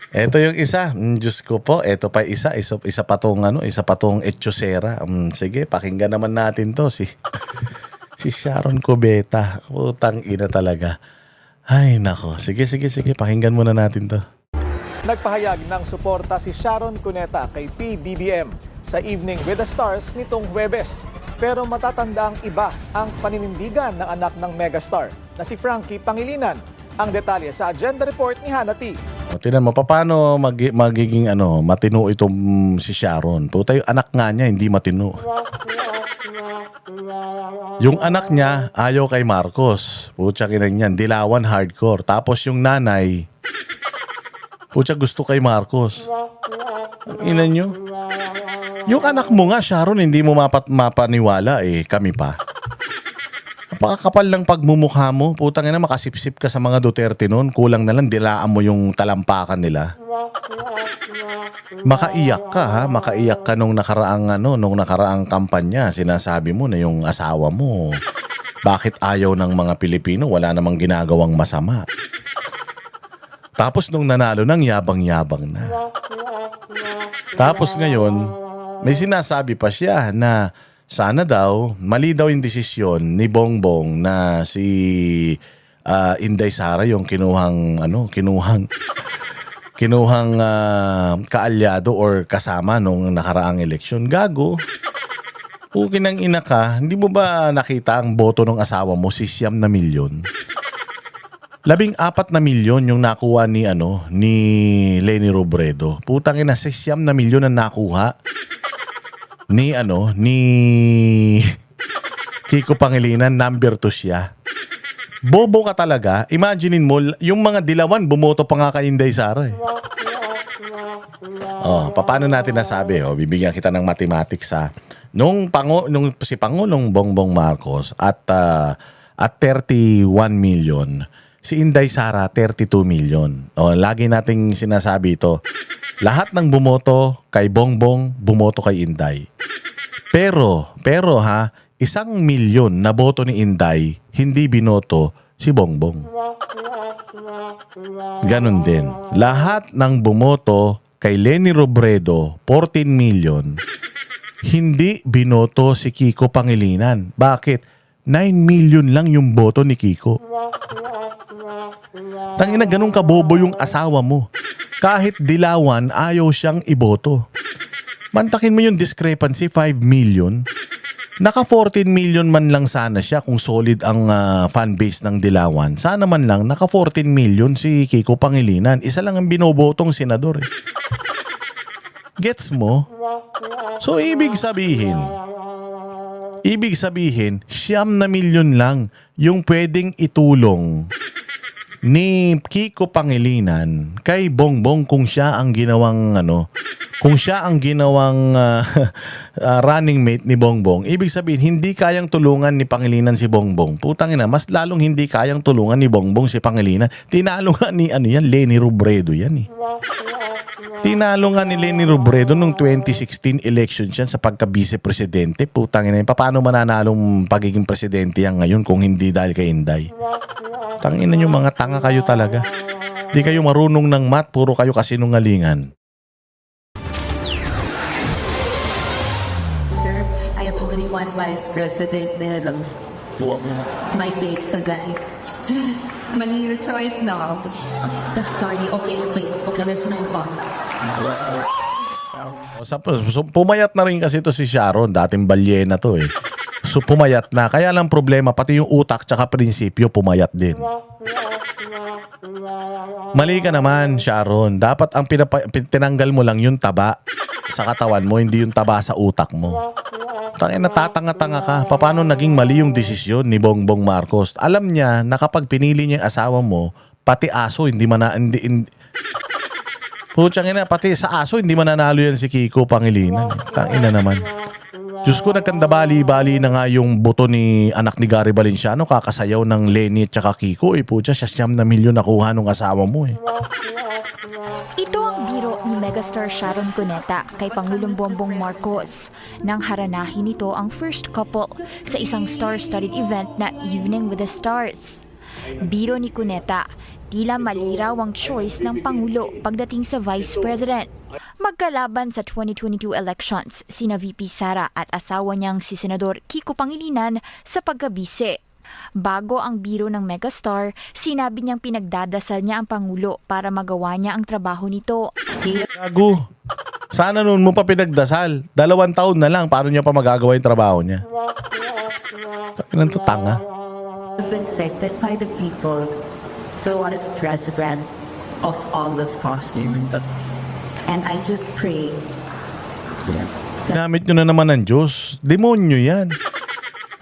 Eto yung isa, Diyos ko po, eto pa isa pa tong isa pa tong etchosera. Sige, pakinggan naman natin 'to si Sharon Cubeta. Putang ina talaga. Ay nako, sige, pakinggan muna natin 'to. Nagpahayag ng suporta si Sharon Cuneta kay PBBM sa Evening with the Stars nitong Huwebes. Pero matatanda ang iba ang paninindigan ng anak ng megastar na si Frankie Pangilinan. Ang detalye sa agenda report ni Hannah T. Tingnan mo, paano magiging matino itong si Sharon? Puta, yung anak nga niya, hindi matino. Yung anak niya, ayaw kay Marcos. Pucha kinang niyan, dilawan hardcore. Tapos yung nanay, pucha gusto kay Marcos. Ina nyo. Yung anak mo nga, Sharon, hindi mo mapaniwala kami pa. Napakakapal ng pagmumukha mo. Putang ina, makasipsip ka sa mga Duterte noon. Kulang na lang, dilaan mo yung talampakan nila. Makaiyak ka ha. Makaiyak ka nung nakaraang kampanya. Sinasabi mo na yung asawa mo, bakit ayaw ng mga Pilipino? Wala namang ginagawang masama. Tapos nung nanalo ng yabang-yabang na. Tapos ngayon, may sinasabi pa siya na sana daw, mali daw yung desisyon ni Bongbong na si Inday Sara yung kinuhang kaalyado or kasama nung nakaraang eleksyon. Gago. Pukin ng ina ka, hindi mo ba nakita ang boto ng asawa mo, 6 na milyon? 14 na milyon yung nakuha ni Leni Robredo. Putang ina, 6 na milyon ang nakuha ni Kiko Pangilinan, number 2 siya. Bobo ka talaga. Imaginein mo, yung mga dilawan bumoto pa nga kay Inday Sara. Paano natin nasabi? Bibigyan kita ng mathematics ha. Nung si Pangulong Bongbong Marcos at 31 million, si Inday Sara 32 million. Lagi nating sinasabi ito. Lahat ng bumoto kay Bongbong, bumoto kay Inday. Pero 1 milyon na boto ni Inday, hindi binoto si Bongbong. Ganon din. Lahat ng bumoto kay Leni Robredo, 14 million, hindi binoto si Kiko Pangilinan. Bakit? 9 million lang yung boto ni Kiko. Tangina, ganun kabobo yung asawa mo. Kahit dilawan, ayaw siyang iboto. Mantakin mo yung discrepancy, 5 million. Naka 14 million man lang sana siya kung solid ang fan base ng dilawan. Sana man lang naka 14 million si Kiko Pangilinan. Isa lang ang binobotong senador. Gets mo? So ibig sabihin, 9 na milyon lang yung pwedeng itulong ni Kiko Pangilinan kay Bongbong kung siya ang ginawang running mate ni Bongbong. Ibig sabihin, hindi kayang tulungan ni Pangilinan si Bongbong. Putang ina, mas lalong hindi kayang tulungan ni Bongbong si Pangilinan. Tinalo nga ni Leni Robredo yan . Tinalo nga ni Leni Robredo nung 2016 election siya sa pagka-vice-presidente. Putang ina, paano mananalong pagiging presidente yan ngayon kung hindi dahil kay Inday? Tangina nyo, mga tanga kayo talaga. Di kayo marunong ng math, puro kayo kasinungalingan. Sir, I have only one vice president there. My date ka guy. Mali your choice now. Sorry, okay. Okay, let's move on. So, pumayat na rin kasi to si Sharon. Dating balyena to . So pumayat na. Kaya lang problema, pati yung utak tsaka prinsipyo pumayat din. Mali ka naman, Sharon. Dapat ang tinanggal mo lang yung taba sa katawan mo, hindi yung taba sa utak mo. Natatanga-tanga ka. Paano naging mali yung desisyon ni Bongbong Marcos? Alam niya na kapag pinili niya yung asawa mo, pati aso pati sa aso hindi mananalo yan si Kiko Pangilinan. Tangina naman. Diyos ko, nagkandabali-bali na nga yung boto ni anak ni Gary Valenciano, kakasayaw ng Leni at saka Kiko. Pucha, 6 na milyon nakuha nung asawa mo . Ito ang biro ni megastar Sharon Cuneta kay Pangulong Bongbong Marcos nang haranahin nito ang first couple sa isang star-studded event na Evening with the Stars. Biro ni Cuneta, Tila mali raw ang choice ng Pangulo pagdating sa Vice President. Magkalaban sa 2022 elections sina VP Sara at asawa niyang si Senador Kiko Pangilinan sa pagkabise. Bago ang biro ng megastar, sinabi niyang pinagdadasal niya ang Pangulo para magawa niya ang trabaho nito. Gago. Sana noon mo pa pinagdasal. 2 taon na lang, paano niya pa magagawa yung trabaho niya? Takinan to, tanga. I've been affected by the people who wanted the president of all this costume. And I just pray. Ginamit nyo na naman ng Diyos. Demonyo yan.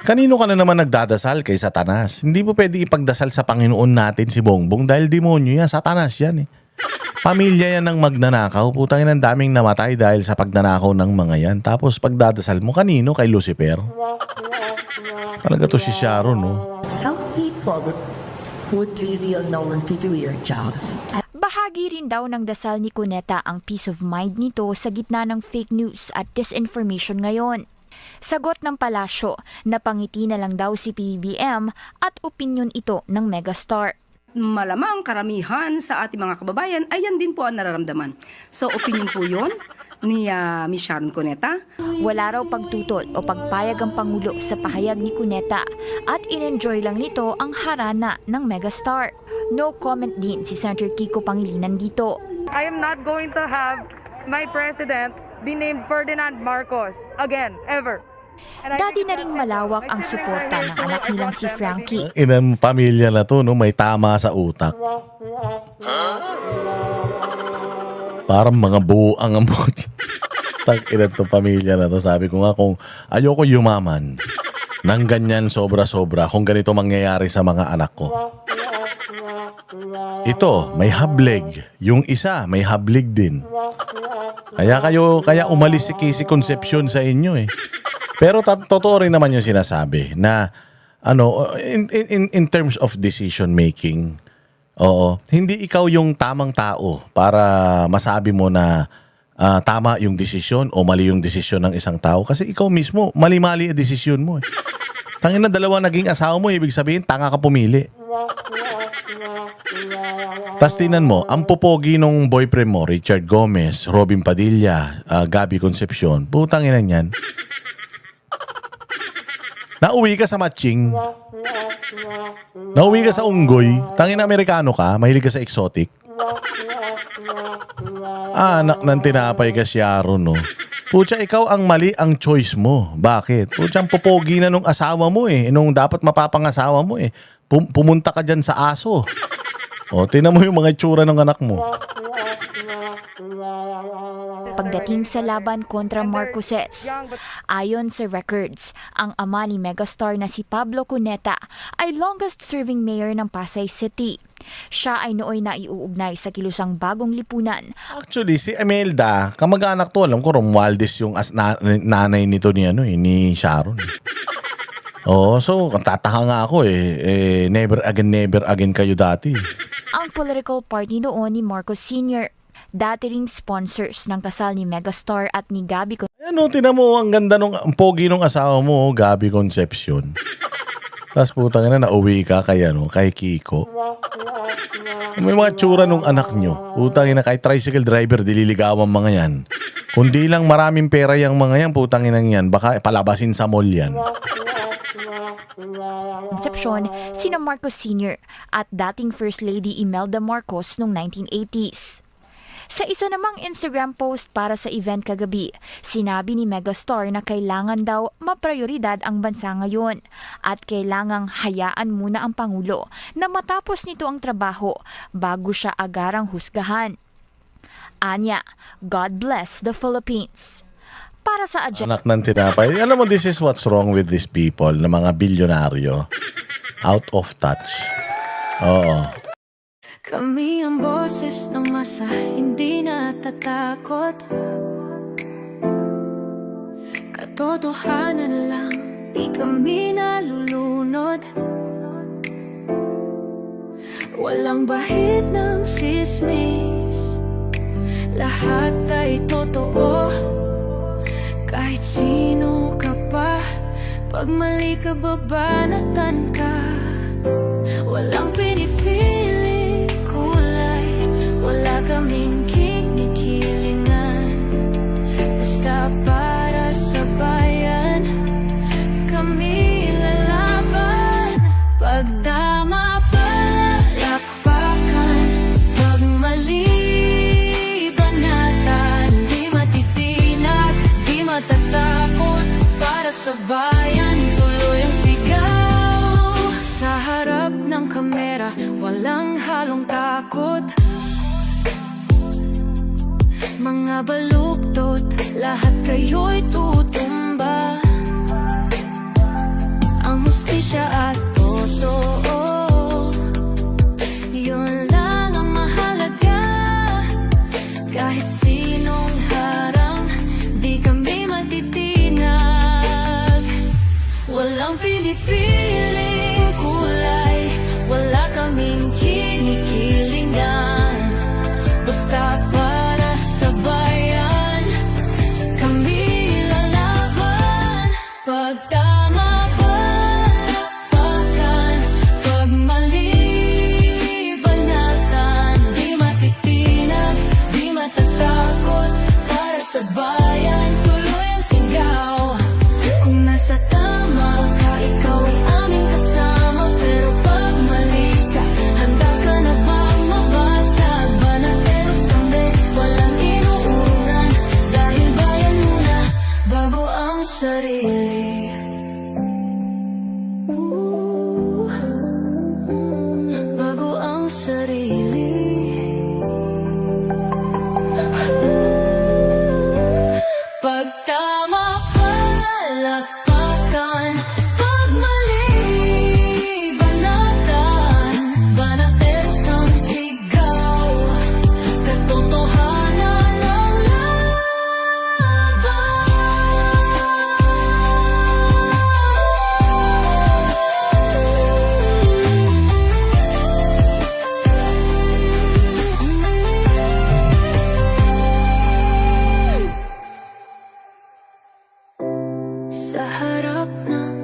Kanino ka na naman nagdadasal kay Satanas? Hindi mo pwede ipagdasal sa Panginoon natin si Bongbong dahil demonyo yan. Satanas yan eh. Pamilya yan ng magnanakaw. Putangin ang daming namatay dahil sa pagnanakaw ng mga yan. Tapos pagdadasal mo kanino? Kay Lucifer? Talaga to si Sharon, no? Some people would leave you alone to do your job. Bahagi rin daw ng dasal ni Cuneta ang peace of mind nito sa gitna ng fake news at disinformation ngayon. Sagot ng palasyo, napangiti na lang daw si PBBM at opinyon ito ng megastar. Malamang karamihan sa ating mga kababayan ay yan din po ang nararamdaman. So opinion po yun ni Miss Sharon Cuneta. Wala raw pagtutol o pagpayag ang Pangulo sa pahayag ni Cuneta at in-enjoy lang nito ang harana ng megastar. No comment din si Senator Kiko Pangilinan dito. I am not going to have my president be named Ferdinand Marcos again, ever. Dati na ring malawak ang suporta ng anak nilang si Frankie. Inang pamilya na to, no? May tama sa utak. Parang mga buang ang tag-ina to pamilya na to. Sabi ko nga kung ayoko yumaman ng ganyan sobra-sobra kung ganito mangyayari sa mga anak ko. Ito, may hablig. Yung isa, may hablig din. Kaya umalis si Casey Concepcion sa inyo eh. Pero totoo rin naman yung sinasabi na in terms of decision making, oo, hindi ikaw yung tamang tao para masabi mo na tama yung desisyon o mali yung desisyon ng isang tao kasi ikaw mismo mali-mali ang desisyon mo. Tangin na 2 naging asawa mo, ibig sabihin tanga ka pumili. Tas tinan mo, ang popogi nung boyfriend mo, Richard Gomez, Robin Padilla, Gabby Concepcion, putang ina niyan. Nauwi ka sa matching. Nauwi ka sa unggoy. Tangina Amerikano ka, mahilig ka sa exotic. Anak ng tinapay ka Sharon, no? Pucha, ikaw ang mali ang choice mo. Bakit? Pucha, ang popogi na nung asawa mo eh. Nung dapat mapapangasawa mo eh. Pumunta ka dyan sa aso. O, tinan mo yung mga itsura ng anak mo. Pagdating sa laban kontra Marcoses, ayon sa records, ang ama ni megastar na si Pablo Cuneta ay longest-serving mayor ng Pasay City. Siya ay nooy naiuugnay sa kilusang bagong lipunan. Actually, si Imelda, kamag-anak to, alam ko, Romualdez yung nanay nito ni Sharon. Oo, so, tataka nga ako never again kayo dati. Ang political party noon ni Marcos Sr., dati ring sponsors ng kasal ni megastar at ni Gabby Ano, tinan mo, ang ganda ang pogi nung asawa mo, Gabby Concepcion. Tapos putang ina, nauwi ka kay Kiko. May mga tsura nung anak nyo. Putang ina, kay tricycle driver, dililigawan mga yan. Kundi lang maraming pera yung mga yan, putang ina yan, baka palabasin sa mall yan. Concepcion, sina Marcos Sr. at dating First Lady Imelda Marcos noong 1980s. Sa isa namang Instagram post para sa event kagabi, sinabi ni megastar na kailangan daw maprioridad ang bansa ngayon at kailangang hayaan muna ang Pangulo na matapos nito ang trabaho bago siya agarang husgahan. Anya, God bless the Philippines. Para sa Anak ng tinapay. Alam mo, this is what's wrong with these people na mga bilyonaryo. Out of touch. Oo. Kami ang boses ng masa, hindi natatakot. Katotohanan lang, di kami nalulunod. Walang bahid ng sismis, lahat ay totoo. Kahit sino ka pa, pag mali ka babanatan ka. Walang pinipili takot. Mga baluktot, lahat kayo'y tutumba. Ang hustisya at totoo, yun lang ang mahalaga. Kahit sinong harang, di kami matitinag. Walang pinipiling kulay, wala kaming kinikilingan. Basta para sa bayan, kami lalaban. Pag tama palakpakan, pag mali banatan. Di matitinag, di matatakot, para sa bayan tuloy ang sigaw. Kung nasa tama ka, ikaw ay aming kasama. Pero pag mali ka, handa ka na bang mabasag? Banateros kami, walang inuunan. Dahil bayan muna, bago ang sarili. Bago ang sarili. Pag tama palakpakan, pag mali banatan. Banateros ang sigaw, katotohanan ang sa harap ng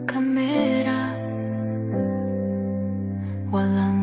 kamera, walang